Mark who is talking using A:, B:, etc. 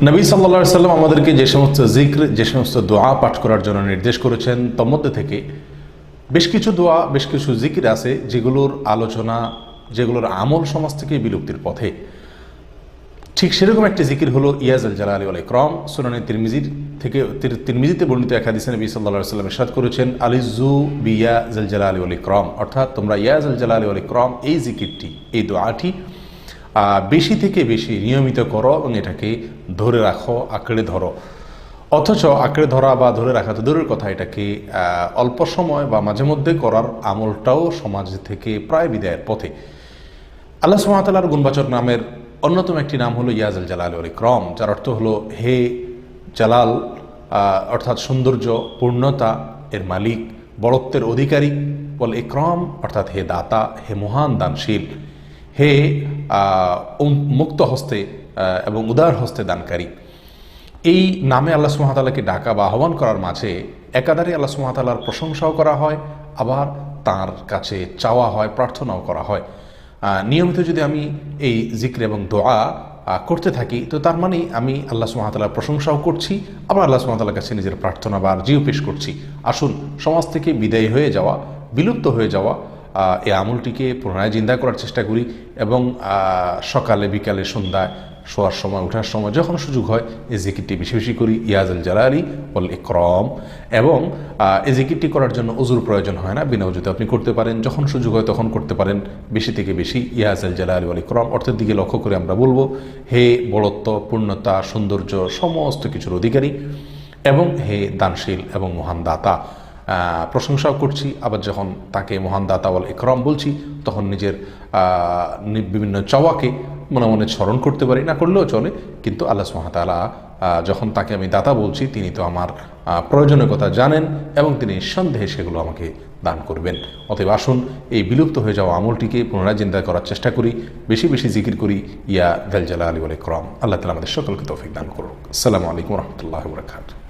A: নবী সাল্লাল্লাহু আলাইহি সাল্লাম আমাদেরকে যে সমস্ত জিক্র, যে সমস্ত দোয়া পাঠ করার জন্য নির্দেশ করেছেন, তার মধ্যে থেকে বেশ কিছু দোয়া, বেশ কিছু জিকির আছে যেগুলোর আলোচনা, যেগুলোর আমল সমাজ থেকে বিলুপ্তির পথে। ঠিক সেরকম একটি জিকির হলো ইয়া যাল জালালি ওয়াল ইকরাম। সুনানে তিরমিজিতে বর্ণিত এক হাদিসে নবী সাল্লাল্লাহু আলাইহি সাল্লাম ইরশাদ করেছেন, আলিজু বিয়া যাল জালালি ওয়াল ইকরাম, অর্থাৎ তোমরা ইয়া যাল জালালি ওয়াল ইকরাম এই জিকিরটি, এই দোয়াটি বেশি থেকে বেশি নিয়মিত করো এবং এটাকে ধরে রাখো, আঁকড়ে ধরো। অথচ আঁকড়ে ধরা বা ধরে রাখা তো দূরের কথা, এটাকে অল্প সময় বা মাঝে মধ্যে করার আমলটাও সমাজ থেকে প্রায় বিদায়ের পথে। আল্লাহ সুবহানাহু ওয়া তাআলার গুণবাচক নামের অন্যতম একটি নাম হলো ইয়া যাল জালালি ওয়াল ইকরাম, যার অর্থ হলো হে জালাল, অর্থাৎ সৌন্দর্য, পূর্ণতা এর মালিক, বড়ত্বের অধিকারী, ওয়াল ইকরাম অর্থাৎ হে দাতা, হে মহান দানশীল, হে মুক্ত হস্তে এবং উদার হস্তে দানকারী। এই নামে আল্লাহ সুবহানাহু ওয়া তাআলাকে ডাকা বা আহ্বান করার মাঝে একাধারে আল্লাহ সুবহানাহু ওয়া তাআলার প্রশংসাও করা হয়, আবার তার কাছে চাওয়া হয়, প্রার্থনাও করা হয়। নিয়মিত যদি আমি এই জিক্র এবং দোয়া করতে থাকি, তো তার মানে আমি আল্লাহ সুবহানাহু ওয়া তাআলার প্রশংসাও করছি, আবার আল্লাহ সুবহানাহু ওয়া তাআলার কাছে নিজের প্রার্থনা বা আরজিও পেশ করছি। আসুন সমাজ থেকে বিদায় হয়ে যাওয়া, বিলুপ্ত হয়ে যাওয়া এই আমলটিকে পুনরায় জিন্দা করার চেষ্টা করি এবং সকালে, বিকালে, সন্ধ্যায়, শোয়ার সময়, ওঠার সময়, যখন সুযোগ হয় এই জিকিরটি বেশি বেশি করি, ইয়া যাল জালালি ওয়াল ইকরাম। এবং এই জিকিরটি করার জন্য ওযুর প্রয়োজন হয় না, বিনা ওযুতে আপনি করতে পারেন, যখন সুযোগ হয় তখন করতে পারেন। বেশি থেকে বেশি ইয়া যাল জালালি ওয়াল ইকরাম অর্থের দিকে লক্ষ্য করে আমরা বলবো, হে বড়ত্ব, পূর্ণতা, সৌন্দর্য, সমস্ত কিছুর অধিকারী এবং হে দানশীল এবং মহান দাতা। প্রশংসাও করছি, আবার যখন তাকে মহান দাতা ওয়াল ইকরাম বলছি, তখন নিজের বিভিন্ন চাওয়াকে মনে মনে স্মরণ করতে পারি, না করলেও চলে। কিন্তু আল্লাহ সুবহানাহু ওয়া তাআলা যখন তাকে আমি দাতা বলছি, তিনি তো আমার প্রয়োজনীয় কথা জানেন এবং তিনি নিঃসন্দেহে সেগুলো আমাকে দান করবেন। অতএব আসুন এই বিলুপ্ত হয়ে যাওয়া আমলটিকে পুনরায় জিন্দা করার চেষ্টা করি, বেশি বেশি জিকির করি ইয়া যাল জালালি ওয়াল ইকরাম। আল্লাহ তাআলা আমাদের সকলকে তৌফিক দান করুন। আসসালামু আলাইকুম ওয়া রাহমাতুল্লাহি ওয়া বারাকাতুহু।